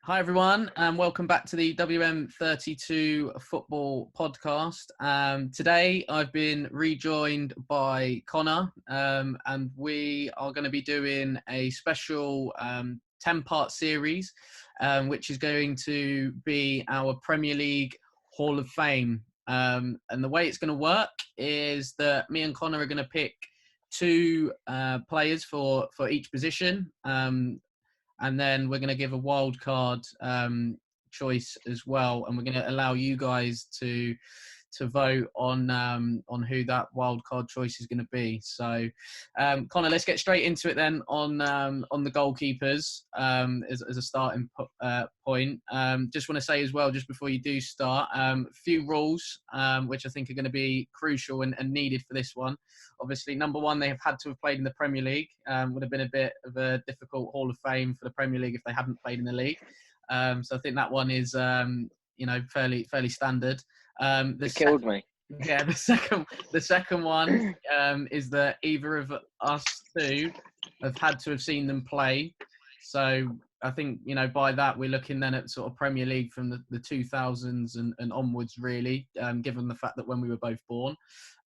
Hi everyone, and welcome back to the WM32 Football Podcast. Today I've been rejoined by Connor, and we are going to be doing a special 10-part series, which is going to be our Premier League Hall of Fame. And the way it's going to work is that me and Connor are going to pick two players for each position. And then we're going to give a wild card choice as well, and we're going to allow you guys to vote on who that wild card choice is going to be. So, Connor, let's get straight into it then on the goalkeepers as a starting point. Just want to say as well, just before you do start, a few rules which I think are going to be crucial and needed for this one. Obviously, number one, they have had to have played in the Premier League. Would have been a bit of a difficult Hall of Fame for the Premier League if they hadn't played in the league. So I think that one is fairly standard. It killed me. Yeah, the second one is that either of us two have had to have seen them play. So I think, by that we're looking then at sort of Premier League from the 2000s and onwards, really, given the fact that when we were both born.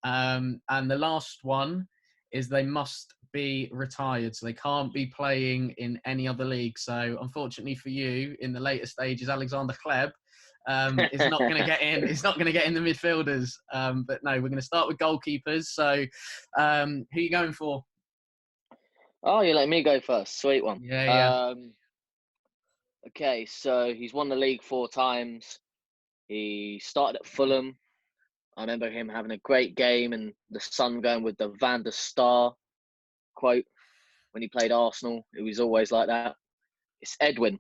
And the last one is they must be retired, so they can't be playing in any other league. So unfortunately for you, in the later stages, Alexander Kleb is not going to get in. It's not going to get in the midfielders. But no, we're going to start with goalkeepers. So who are you going for? Oh, you're letting me go first. Sweet one. Yeah. Okay, so he's won the league 4 times. He started at Fulham. I remember him having a great game and the sun going with the Van der Star quote when he played Arsenal. It was always like that. It's Edwin.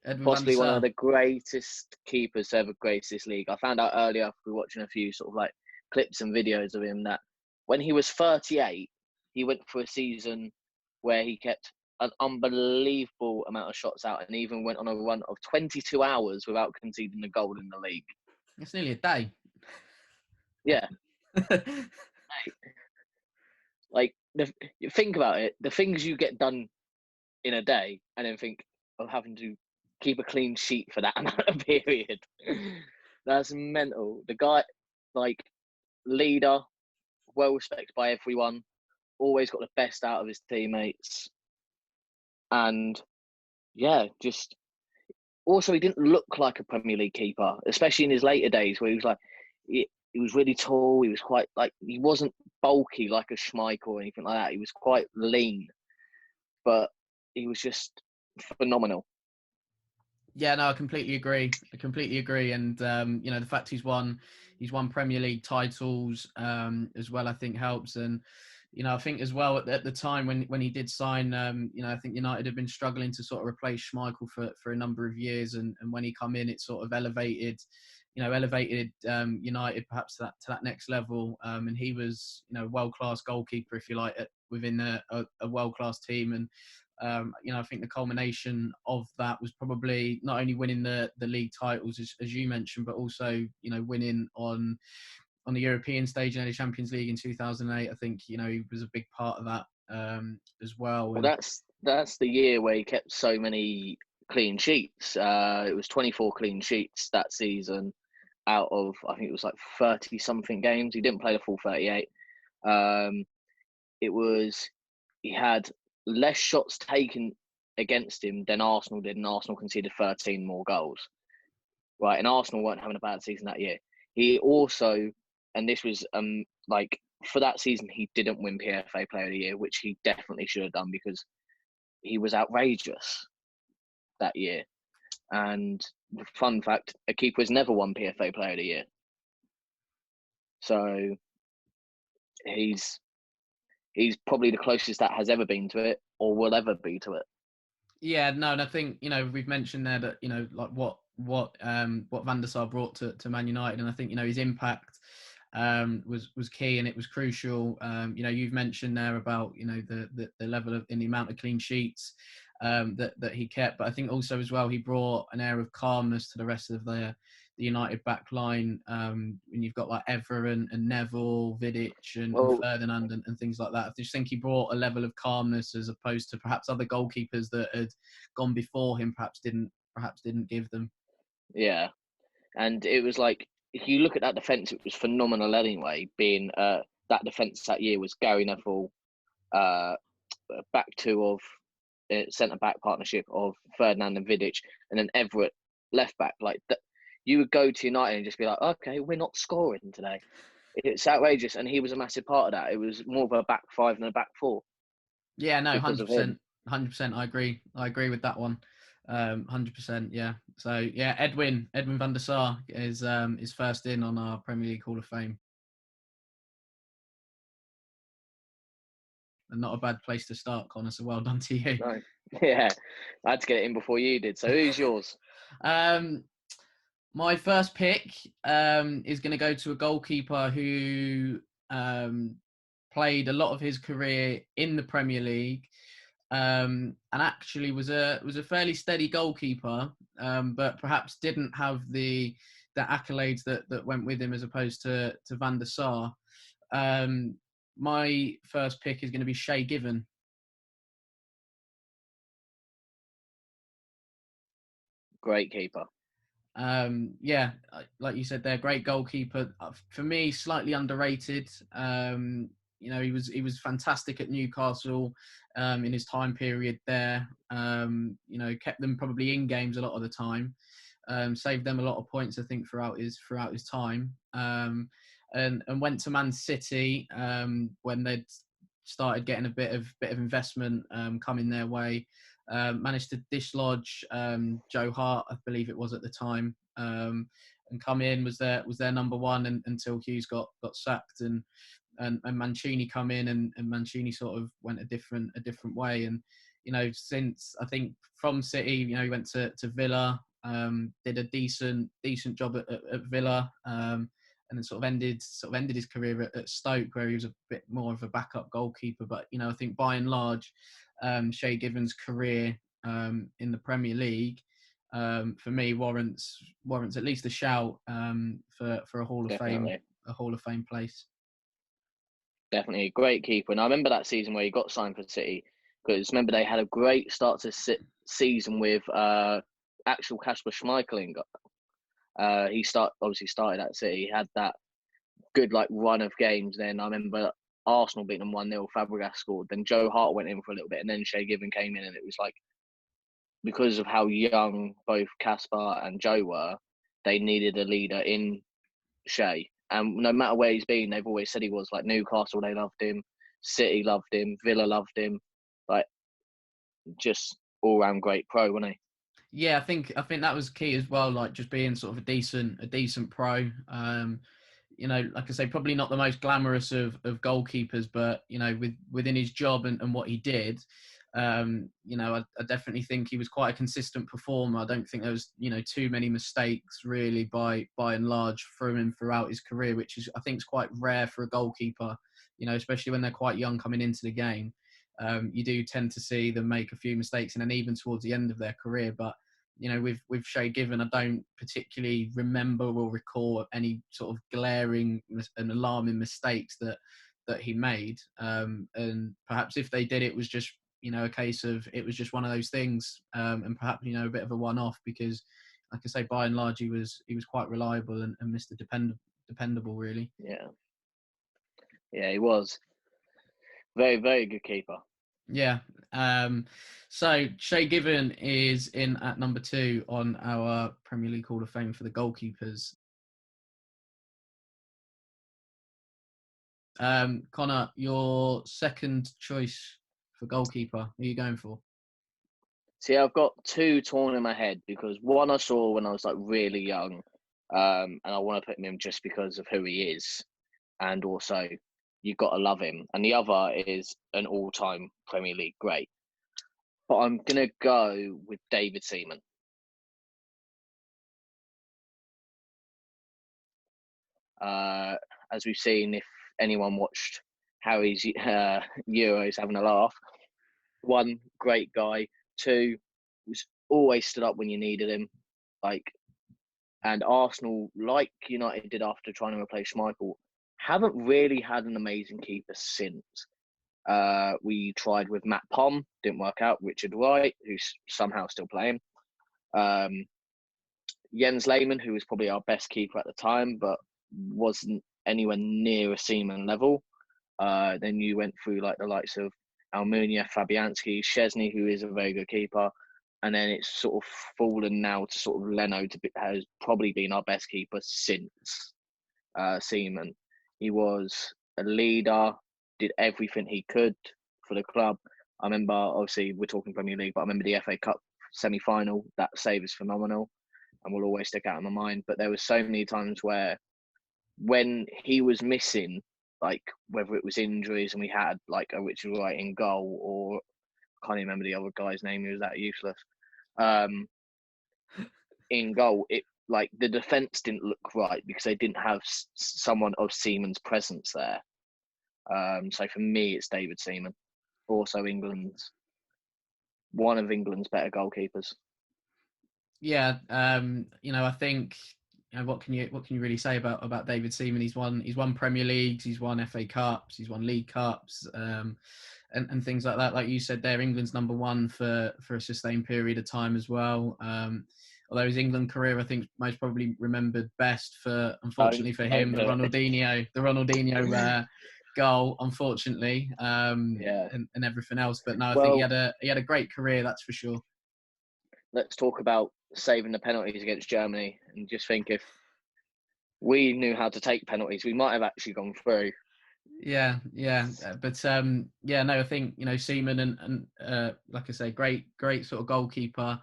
Edwin van der Possibly one Sar. of the greatest keepers to ever grace this league. I found out earlier after we were watching a few sort of like clips and videos of him that when he was 38, he went for a season where he kept an unbelievable amount of shots out and even went on a run of 22 hours without conceding a goal in the league. It's nearly a day. Yeah. Think about it. The things you get done in a day and then think of having to keep a clean sheet for that amount of period. That's mental. The guy, leader, well respected by everyone, always got the best out of his teammates. And yeah, just also he didn't look like a Premier League keeper, especially in his later days where he was like, he was really tall. He was quite he wasn't bulky like a Schmeichel or anything like that. He was quite lean, but he was just phenomenal. Yeah, no, I completely agree. And the fact he's won Premier League titles as well, I think helps. And I think as well at the time when he did sign, I think United had been struggling to sort of replace Schmeichel for a number of years, and when he come in, it sort of elevated United perhaps to that next level. And he was a world-class goalkeeper, if you like, within a world-class team. And I think the culmination of that was probably not only winning the league titles, as you mentioned, but also, winning on the European stage in the Champions League in 2008. I think, he was a big part of that as well. Well, that's the year where he kept so many clean sheets. It was 24 clean sheets that season out of, I think it was 30-something games. He didn't play the full 38. He had less shots taken against him than Arsenal did, and Arsenal conceded 13 more goals. Right, and Arsenal weren't having a bad season that year. He also, and this was for that season, he didn't win PFA Player of the Year, which he definitely should have done because he was outrageous that year. And the fun fact, a keeper has never won PFA Player of the Year. So he's probably the closest that has ever been to it or will ever be to it. Yeah, no, and I think, we've mentioned there that, what Van der Sar brought to Man United, and I think, his impact was key and it was crucial. You've mentioned there about, the level of in the amount of clean sheets that he kept, but I think also as well he brought an air of calmness to the rest of the United back line, when you've got like Evra and Neville, Vidic and Well, Ferdinand and things like that. I just think he brought a level of calmness as opposed to perhaps other goalkeepers that had gone before him perhaps didn't give them. yeah, and it was like, if you look at that defence, it was phenomenal anyway. Being that defence that year was Gary Neville, back two of centre back partnership of Ferdinand and Vidic, and then Everett left back. Like that, you would go to United and just be like, okay, we're not scoring today. It's outrageous, and he was a massive part of that. It was more of a back five than a back four. Yeah, no, because of him. 100%. I agree with that one. 100%. Yeah. So yeah, Edwin van der Sar is first in on our Premier League Hall of Fame. And not a bad place to start, Connor. So well done to you. No. Yeah, I had to get it in before you did. So who's yours? My first pick is going to go to a goalkeeper who played a lot of his career in the Premier League, and actually was a fairly steady goalkeeper, but perhaps didn't have the accolades that went with him as opposed to Van der Sar. My first pick is going to be Shay Given. Great keeper. Yeah, like you said, they're great goalkeeper. For me, slightly underrated. He was fantastic at Newcastle in his time period there. Kept them probably in games a lot of the time. Saved them a lot of points, I think, throughout his time. And went to Man City when they'd started getting a bit of investment coming their way. Managed to dislodge Joe Hart, I believe it was at the time, and come in, was their number one until Hughes got sacked, and Mancini come in, and Mancini sort of went a different way. And since, I think, from City, he went to Villa, did a decent job at Villa, and then sort of ended his career at Stoke, where he was a bit more of a backup goalkeeper. But I think by and large, Shay Given's career in the Premier League, for me, warrants at least a shout for a Hall of Fame place. Definitely a great keeper. And I remember that season where he got signed for City, because remember they had a great start to season with actual Kasper Schmeichel. He started at City. He had that good run of games. Then I remember Arsenal beating them 1-0. Fabregas scored. Then Joe Hart went in for a little bit, and then Shay Given came in, and it was like, because of how young both Kasper and Joe were, they needed a leader in Shay. And no matter where he's been, they've always said he was. Like Newcastle, they loved him. City loved him. Villa loved him. Like, just all-round great pro, wasn't he? Yeah, I think that was key as well. Like, just being sort of a decent pro. Like I say, probably not the most glamorous of goalkeepers, but within his job and what he did, I definitely think he was quite a consistent performer. I don't think there was too many mistakes really by and large from him throughout his career, which is, I think, is quite rare for a goalkeeper. Especially when they're quite young coming into the game. You do tend to see them make a few mistakes, and then even towards the end of their career. But with Shay Given, I don't particularly remember or recall any sort of glaring and alarming mistakes that he made. And perhaps if they did, it was just a case of, it was just one of those things, and perhaps a bit of a one-off, because, like I say, by and large, he was quite reliable and Mr. Dependable, really. Yeah, he was. Very, very good keeper. Yeah. So Shay Given is in at number 2 on our Premier League Hall of Fame for the goalkeepers. Connor, your second choice for goalkeeper, who are you going for? See, I've got 2 torn in my head, because one I saw when I was really young, and I want to put him in just because of who he is, and also you've got to love him. And the other is an all-time Premier League great. But I'm going to go with David Seaman. As we've seen, if anyone watched Harry's Euros, having a laugh. 1, great guy. 2, was always stood up when you needed him. And Arsenal, like United did after trying to replace Schmeichel, haven't really had an amazing keeper since. We tried with Matt Pom, didn't work out. Richard Wright, who's somehow still playing. Jens Lehmann, who was probably our best keeper at the time, but wasn't anywhere near a Seaman level. Then you went through like the likes of Almunia, Fabianski, Szczesny, who is a very good keeper. And then it's sort of fallen now to sort of Leno has probably been our best keeper since Seaman. He was a leader, did everything he could for the club. I remember, obviously, we're talking Premier League, but I remember the FA Cup semi-final. That save is phenomenal and will always stick out in my mind. But there were so many times where when he was missing, like whether it was injuries and we had like a Richard Wright in goal, or I can't even remember the other guy's name, he was that useless. In goal, it like the defense didn't look right because they didn't have someone of Seaman's presence there. So for me, it's David Seaman, also one of England's better goalkeepers. Yeah, I think what can you really say about David Seaman? He's won Premier Leagues, he's won FA Cups, he's won League Cups, and things like that. Like you said, they're England's number one for a sustained period of time as well. Although his England career, I think, most probably remembered best for, unfortunately for him, the Ronaldinho goal, unfortunately, and everything else. But no, I think he had a great career, that's for sure. Let's talk about saving the penalties against Germany, and just think if we knew how to take penalties, we might have actually gone through. Yeah, but I think Seaman and like I say, great sort of goalkeeper.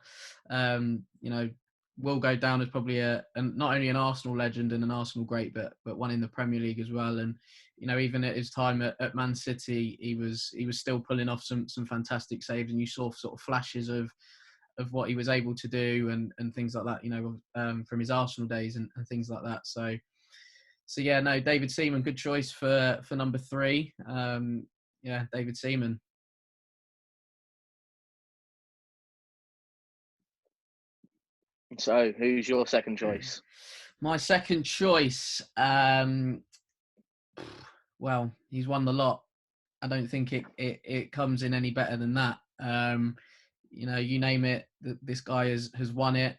Will go down as probably and not only an Arsenal legend and an Arsenal great, but one in the Premier League as well. And even at his time at Man City, he was still pulling off some fantastic saves, and you saw sort of flashes of what he was able to do and things like that. From his Arsenal days and things like that. So yeah, no, David Seaman, good choice for number 3. David Seaman. So who's your second choice? My second choice, well, he's won the lot. I don't think it comes in any better than that. You name it, this guy has won it.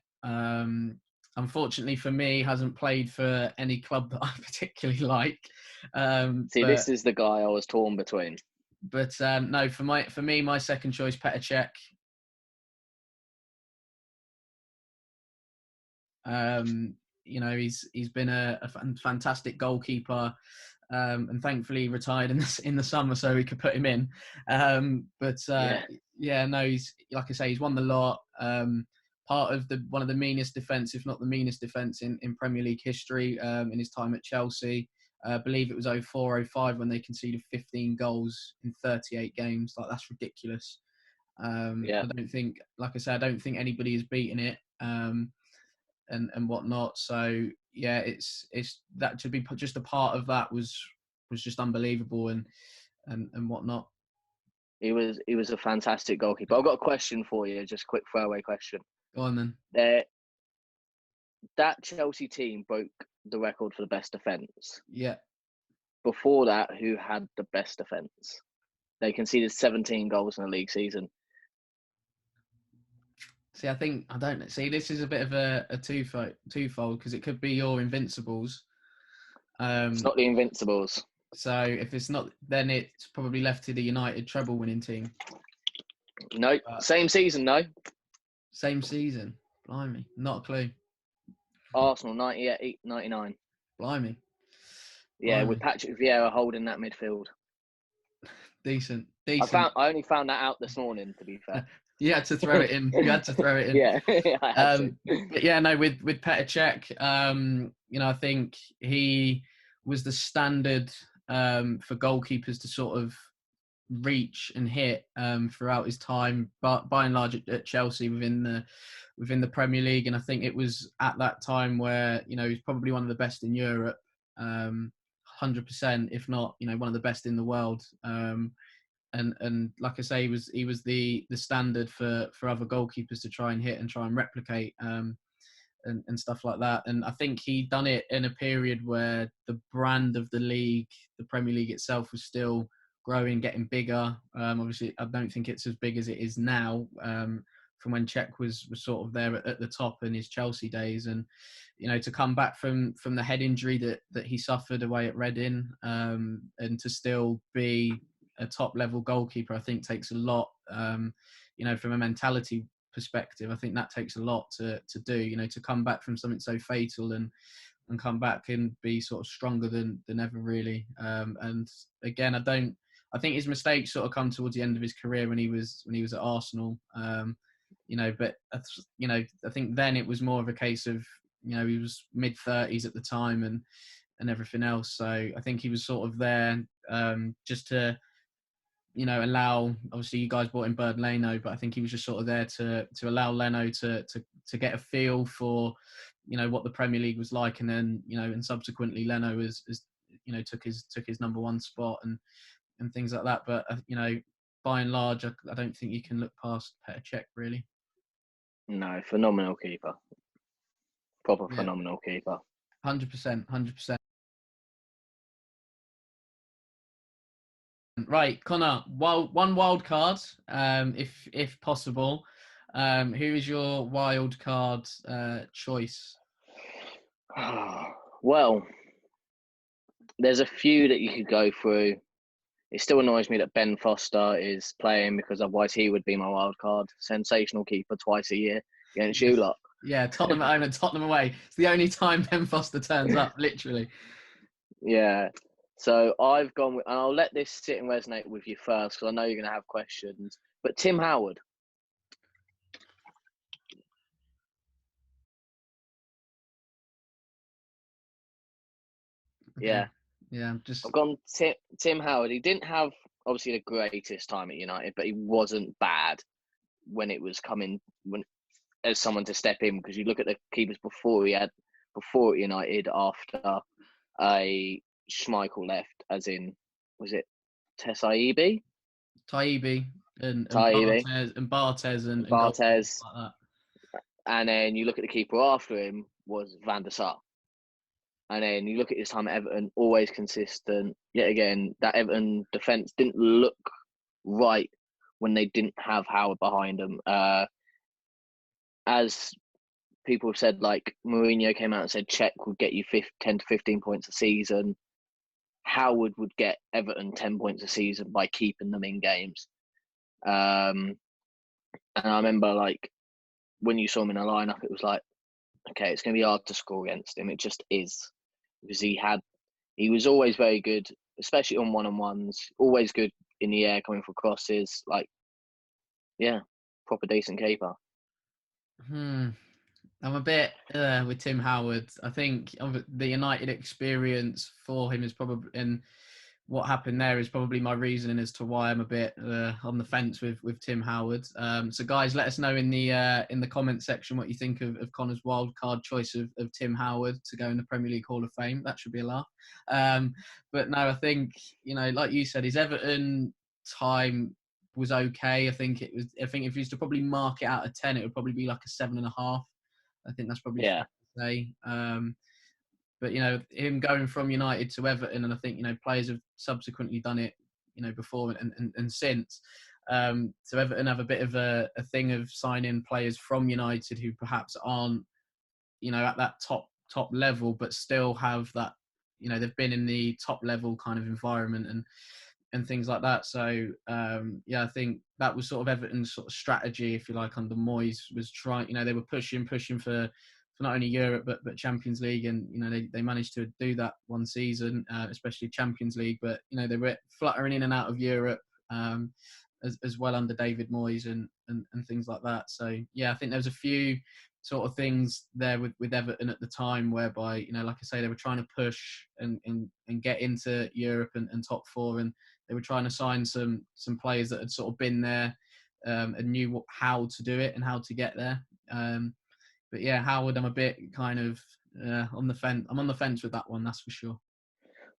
Unfortunately for me, hasn't played for any club that I particularly like. This is the guy I was torn between. But no, for me, my second choice, Petr Cech. He's been a fantastic goalkeeper, and thankfully retired in the summer so we could put him in. He's like I say, he's won the lot. Part of one of the meanest defence, if not the meanest defence in Premier League history, in his time at Chelsea. I believe it was 04-05 when they conceded 15 goals in 38 games. Like, that's ridiculous. I don't think, like I said, I don't think anybody has beaten it, and whatnot. So yeah, it's that to be just a part of that was just unbelievable and whatnot. He was a fantastic goalkeeper. I've got a question for you, just a quick throwaway question. Go on then. That Chelsea team broke the record for the best defence. Yeah. Before that, who had the best defence? They conceded 17 goals in a league season. See, I don't know. See, this is a bit of a twofold because it could be your Invincibles. It's not the Invincibles. So if it's not, then it's probably left to the United treble winning team. No, same season, no. Same season. Blimey, not a clue. Arsenal, 98, 99. Blimey. Yeah, with Patrick Vieira holding that midfield. Decent. I only found that out this morning, to be fair. You had to throw it in. Yeah, I had to. But yeah, no, with Petr Cech, I think he was the standard for goalkeepers to sort of reach and hit throughout his time, but by and large at Chelsea within the Premier League. And I think it was at that time where he's probably one of the best in Europe, 100%, if not one of the best in the world. And like I say, he was the standard for other goalkeepers to try and hit and try and replicate. and stuff like that. And I think he done it in a period where the brand of the league, the Premier League itself, was still growing, getting bigger. Obviously, I don't think it's as big as it is now. From when Cech was sort of there at the top in his Chelsea days, and to come back from the head injury that he suffered away at Reading, and to still be a top level goalkeeper, I think takes a lot. From a mentality perspective, I think that takes a lot to do. To come back from something so fatal and come back and be sort of stronger than ever, really. And again, I think his mistakes sort of come towards the end of his career when he was at Arsenal. But I think then it was more of a case of he was mid-30s at the time and everything else. So I think he was sort of there just to allow. Obviously, you guys brought in Bird Leno, but I think he was just sort of there to allow Leno to get a feel for what the Premier League was like, and then and subsequently Leno took his number one spot and things like that. But by and large, I don't think you can look past Petr Cech, really. No, phenomenal keeper. Proper Yeah. phenomenal keeper. 100%. Right, Connor. One wild card, if possible. Who is your wild card choice? Well, there's a few that you could go through. It still annoys me that Ben Foster is playing, because otherwise he would be my wild card. Sensational keeper twice a year against you lot. Yeah, Tottenham at home and Tottenham away. It's the only time Ben Foster turns up, literally. Yeah. So I've gone with, and I'll let this sit and resonate with you first, because I know you're going to have questions. But Tim Howard. Okay. Yeah. Yeah, I've gone Tim Howard. He didn't have, obviously, the greatest time at United, but he wasn't bad when it was coming, as someone to step in, because you look at the keepers before United, after a Schmeichel left, as in, was it Taibbi and Taibbi Barthez and Barthez, like that. and then you look at the keeper after him was Van der Sar. And then you look at his time at Everton, always consistent. Yet again, that Everton defence didn't look right when they didn't have Howard behind them. As people have said, like Mourinho came out and said Cech would get you 10 to 15 points a season. Howard would get Everton 10 points a season by keeping them in games. And I remember, like, when you saw him in a lineup, it was like, okay, it's going to be hard to score against him. It just is. Because he was always very good, especially on one-on-ones, always good in the air, coming for crosses. Like, yeah, proper decent keeper. I'm a bit with Tim Howard. I think the United experience for him is probably, and what happened there is probably my reasoning as to why I'm a bit on the fence with Tim Howard. So guys, let us know in the comment section what you think of Connor's wild card choice of Tim Howard to go in the Premier League Hall of Fame. That should be a laugh. But no, I think, like you said, his Everton time was okay. I think if he was to probably mark it out of 10, it would probably be like a 7.5. I think that's probably fair to say. But him going from United to Everton, and I think players have subsequently done it, before and since. So Everton have a bit of a thing of signing players from United who perhaps aren't, at that top level, but still have that, they've been in the top level kind of environment and things like that. So I think that was sort of Everton's sort of strategy, if you like, under Moyes, was trying. They were pushing for not only Europe but Champions League, and they managed to do that one season, especially Champions League. But they were fluttering in and out of Europe as well under David Moyes and things like that. So I think there was a few sort of things there with Everton at the time, whereby like I say, they were trying to push and get into Europe and top four, and they were trying to sign some players that had sort of been there and knew how to do it and how to get there. But Howard, I'm a bit kind of on the fence. I'm on the fence with that one, that's for sure.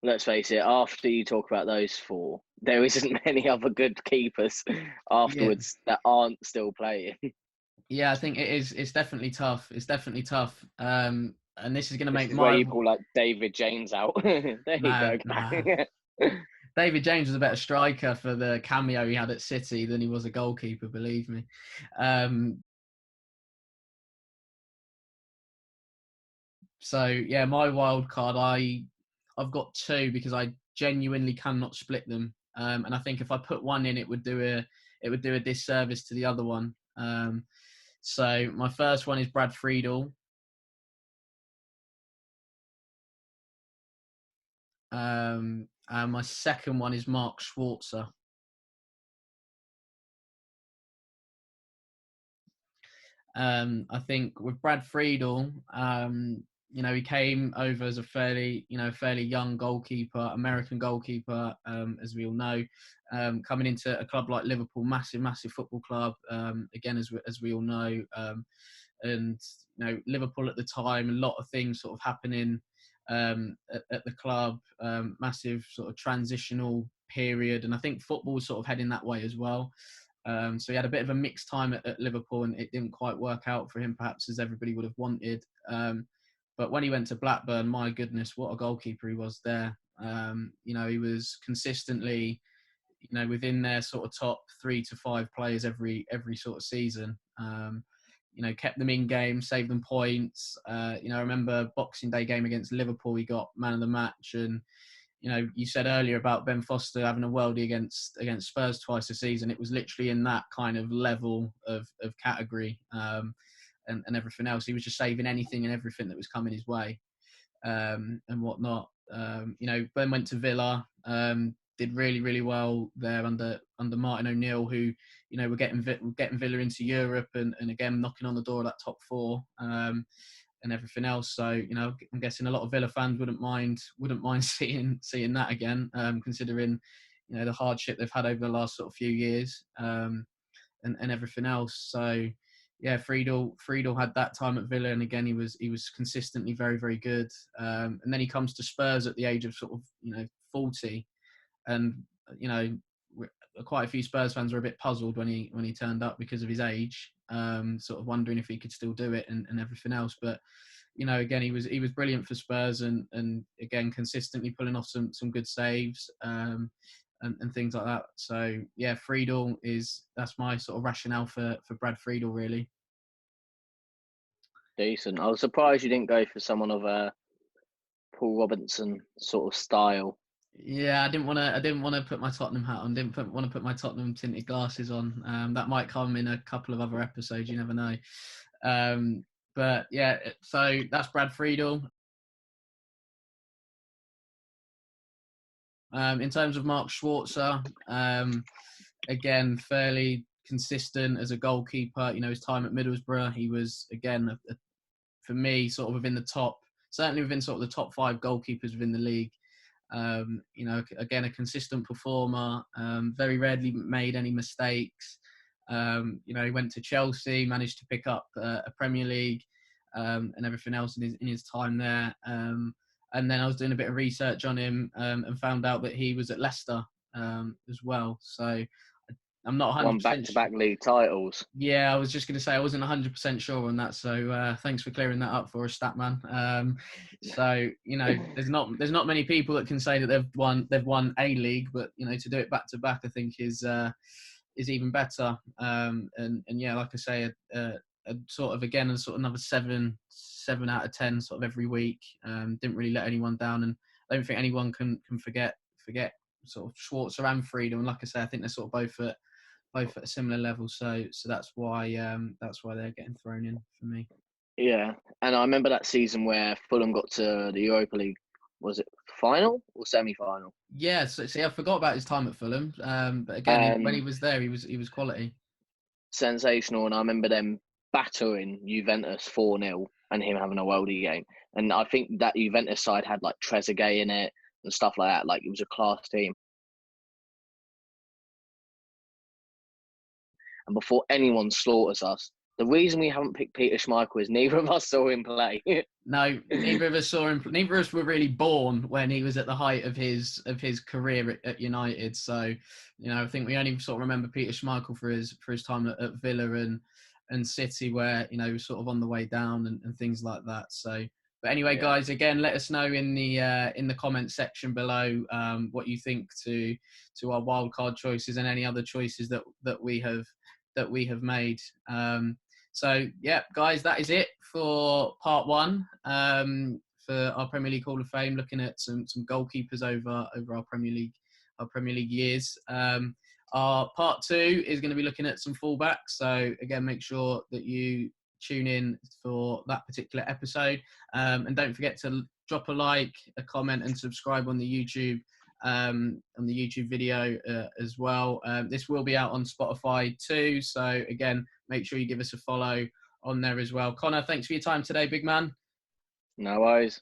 Let's face it, after you talk about those four, there isn't many other good keepers afterwards that aren't still playing. Yeah, I think it is. It's definitely tough. It's definitely tough. And this is going to This make is where my you pull like David James out. There you no, go. no. David James was a better striker for the cameo he had at City than he was a goalkeeper. Believe me. Um, so yeah, my wild card, I've got two because I genuinely cannot split them. And I think if I put one in, it would do a disservice to the other one. So my first one is Brad Friedel. And my second one is Mark Schwarzer. I think with Brad Friedel, he came over as a fairly young goalkeeper, American goalkeeper, as we all know, coming into a club like Liverpool, massive football club. Again, as we all know, and Liverpool at the time, a lot of things sort of happening at the club, massive sort of transitional period, and I think football was sort of heading that way as well. So he had a bit of a mixed time at Liverpool, and it didn't quite work out for him, perhaps as everybody would have wanted. But when he went to Blackburn, my goodness, what a goalkeeper he was there. He was consistently, within their sort of top 3 to 5 players every sort of season. Kept them in games, saved them points. I remember Boxing Day game against Liverpool, he got man of the match. And you said earlier about Ben Foster having a worldie against Spurs twice a season. It was literally in that kind of level of category, and everything else. He was just saving anything and everything that was coming his way, and whatnot. Ben went to Villa, did really well there under Martin O'Neill, who were getting Villa into Europe, and again knocking on the door of that top 4. And everything else. So I'm guessing a lot of Villa fans wouldn't mind seeing that again, considering the hardship they've had over the last sort of few years, and everything else. So yeah, Friedel had that time at Villa, and again he was consistently very good. And then he comes to Spurs at the age of sort of 40, and quite a few Spurs fans were a bit puzzled when he turned up because of his age, sort of wondering if he could still do it and everything else. But again, he was brilliant for Spurs, and again consistently pulling off some good saves, and things like that. So yeah, Friedel that's my sort of rationale for Brad Friedel, really. Decent. I was surprised you didn't go for someone of a Paul Robinson sort of style. Yeah, I didn't want to put my Tottenham hat on. Didn't want to put my Tottenham tinted glasses on. That might come in a couple of other episodes. You never know. But yeah, so that's Brad Friedel. In terms of Mark Schwarzer, again, fairly consistent as a goalkeeper. His time at Middlesbrough, he was, again, for me, sort of certainly within sort of the top 5 goalkeepers within the league. Again, a consistent performer, very rarely made any mistakes. He went to Chelsea, managed to pick up a Premier League, and everything else in his time there. And then I was doing a bit of research on him, and found out that he was at Leicester, as well. So I'm not Won 100% sure. back-to-back league titles. Yeah, I was just going to say I wasn't 100% sure on that. So thanks for clearing that up for us, Statman. So there's not many people that can say that they've won a league, but to do it back to back, I think is even better. And yeah, like I say, a sort of, again, a sort of another 7 out of 10 sort of every week. Didn't really let anyone down, and I don't think anyone can forget sort of Schwarzer and Friedel. And like I say, I think they're sort of both at a similar level. So that's why they're getting thrown in for me. Yeah, and I remember that season where Fulham got to the Europa League. Was it final or semi-final? Yeah, so see, I forgot about his time at Fulham. But again, when he was there, he was quality. Sensational, and I remember them battering Juventus 4-0 and him having a worldie game. And I think that Juventus side had like Trezeguet in it and stuff like that. Like, it was a class team. And before anyone slaughters us, the reason we haven't picked Peter Schmeichel is neither of us saw him play. No, neither of us saw him. Neither of us were really born when he was at the height of his career at United. So, I think we only sort of remember Peter Schmeichel for his time at Villa, and City, where we're sort of on the way down and things like that. So, but anyway, Yeah. guys, again, let us know in the comment section below what you think to our wildcard choices and any other choices that we have made. So yeah, guys, that is it for part one. For our Premier League Hall of Fame, looking at some goalkeepers over our Premier League years. Our part two is going to be looking at some fullbacks. So again, make sure that you tune in for that particular episode, and don't forget to drop a like, a comment, and subscribe on the YouTube video as well. This will be out on Spotify too. So again, make sure you give us a follow on there as well. Connor, thanks for your time today, big man. No worries.